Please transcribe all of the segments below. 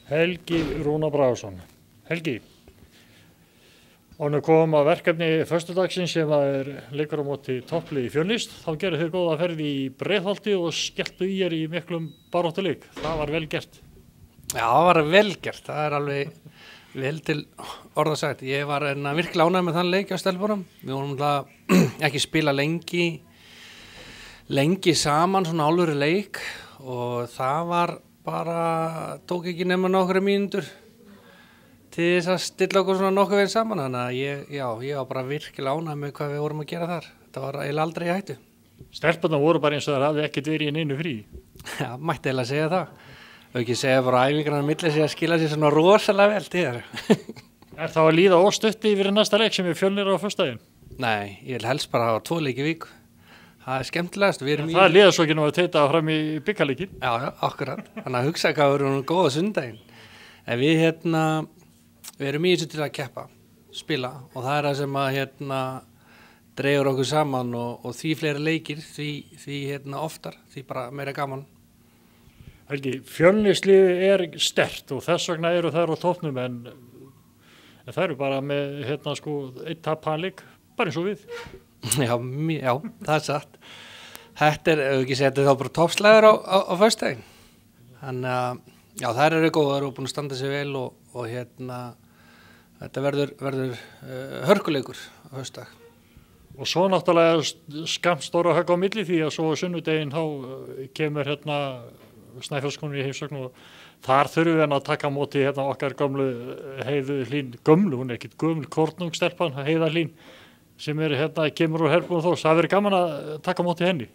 Helgi Rúnar Bragason. Helgi, og nú kom að verkefni föstudagsins sem leikur á móti topplið í Fjölnist. Þá gerðu þið góða ferð í Breiðholti og skelltu í í miklum baráttuleik. Það var vel gert. Já, það var vel gert. Það er alveg vel til orða sagt. Ég var virkilega ánægður með þann leik á stelpunum. Við vorum ekki spila lengi saman, svona alvöru leik, og það var bara, tók ekki nema nokkra mínútur til þess að stilla okkur svona nokkuð veginn saman. Þannig að ég var bara virkilega ánægður með hvað við vorum að gera þar. Þetta var eiginlega aldrei í hættu. Stelpurnar voru bara eins og þær hafði ekkert verið í neinu frí. Já, mætti eiginlega segja það. Og ekki segja bara æfingarnar á milli sig að skila sér svona rosalega vel til þér. Er þá að líða óstutti yfir næsta leik sem við Fjölnir á föstudaginn? Nei, ég vil helst bara hafa 2 leiki í viku. Það skemmtilegast. Það líða svo ekki nú að teita fram í bikarleikin. Já, akkurat. Þannig að hugsa hvað verður hún góða sundaginn. En við erum í þessu til að keppa, spila, og það það sem að dregur okkur saman, og því fleiri leikir, því oftar, því bara meira gaman. Helgi, Fjölnisliðið sterkt og þess vegna eru þær á toppnum, en það eru bara með einn tapaðan leik, bara eins og við. Já, það satt. Þetta ekki segja, þetta þá bara toppslæður á föstudaginn. Þannig að, já, þær eru góðar og búin að standa sig vel, og þetta verður hörkuleikur á föstudag. Og svo náttúrulega skammt stóra högg á milli, því að svo sunnudaginn þá kemur Snæfellskonur í heimsókn, og þar þurfum við að taka á móti okkar gömlu Heiðu Hlín, hún ekkert gömul kornungstelpan, Heiða Hlín, sem kemur úr Herbúðum Þórs. Það verður gaman að taka á móti henni.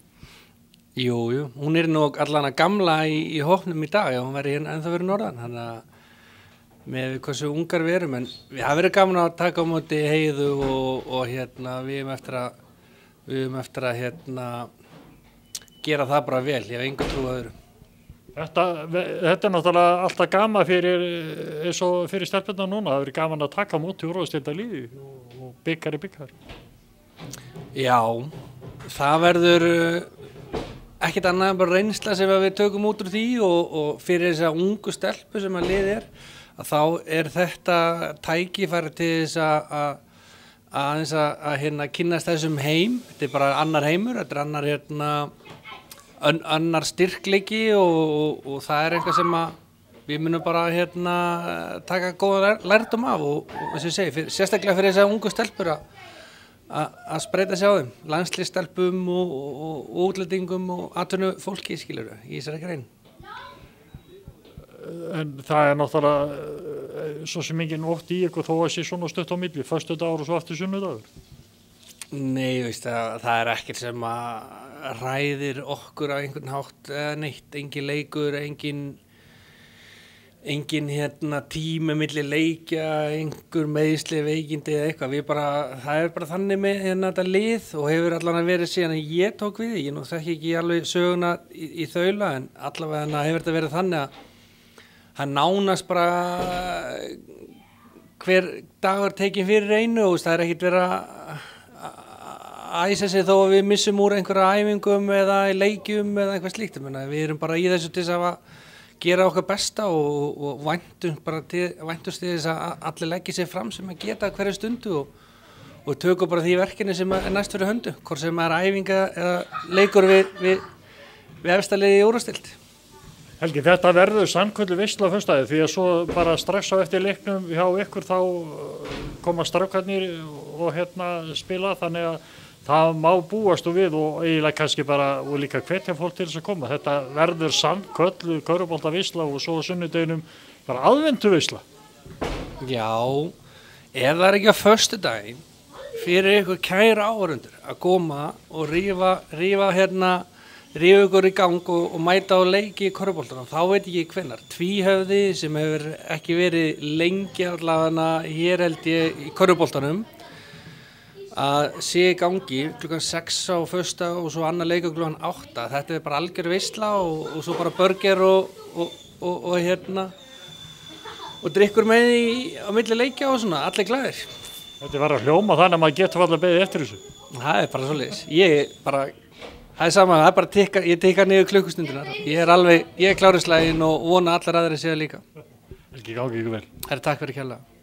Jú, hún nú allan að gamla í hópnum í dag, hún verður ennþá verið norðan, þannig að með hversu ungar við erum, en það verður gaman að taka á móti Heiðu, og við höfum eftir að gera það bara vel, ég hef enga trú á öðru. Þetta náttúrulega alltaf gaman eins og fyrir stelpurnar núna. Það verður gaman að taka á móti úrvalsdeildarliði og bikar. Já, það verður ekkert annað en bara reynsla sem við tökum út úr því, og fyrir þessa ungu stelpu sem að lið að þá þetta tækifæri til þess að kynnast þessum heim. Þetta bara annar heimur, þetta annar styrkleiki, og það eitthvað sem við munum bara taka góða lærdóm af, og eins og ég segi, sérstaklega fyrir þessar ungu stelpur að spreyta sig á þeim, landsliðsstelpum og útlendingum og atvinnufólki, skilurðu, í þessari grein. En það náttúrulega svo sem enginn ótti í ykkur þó að sé svona stutt á milli, föstudagur og svo aftur sunnudagur. Nei, veist það ekkert sem að ræðir okkur á einhvern hátt eða neitt, engin leikur, engin tími milli leikja, einhver meiðsli, veikindi eða eitthvað. Það bara þannig með þetta lið, og hefur allan verið síðan að ég tók við. Ég þekki ekki alveg söguna í þaula, en allavega hefur þetta verið þannig að það nánast bara hver dagur tekinn fyrir einu, og það ekkert verið að æsa sig þó að við missum úr einhverja æfingum eða í leikjum eða eitthvað slíkt. Við erum bara í þessu til þess að gera okkar besta, og væntumst til þess að allir leggja sig fram sem að geta hverju stundu, og tökum bara því verkefni sem næst fyrir höndu, hvort sem æfinga eða leikur við efsta liði í úrvalsdeild. Helgi, þetta verður sannkölluð veisla á föstudaginn, því að svo bara strax á eftir leiknum hjá ykkur þá koma strákarnir og spila, þannig að það má búast við, og eiginlega kannski bara, og líka hvetja fólk til þess að koma. Þetta verður sannkölluð körfuboltaveisla, og svo á sunnudeginum bara aðventuveisla. Já, það ekki á föstudaginn fyrir ykkur kæra áhorfendur að koma og rífa ykkur í gang og mæta á leiki í körfuboltanum, þá veit ég ekki hvenær. Tvíhöfði sem hefur ekki verið lengi allavega hér held ég í körfuboltanum, að sé í gangi klukkan 6 á föstudag, og svo annar leikur klukkan 8. Þetta bara algjör veisla, og svo bara burger og drykkur með á milli leikja og svona, allir glæðir. Þetta var að hljóma þannig að maður getur alltaf beðið eftir þessu. Það bara svoleiðis. Það sama, það bara ég tikka niður klukkustundunar. Ég klár í slaginn og vona allar aðrir séu líka. Ekki gangi ykkur vel. Herri, takk fyrir kærlega.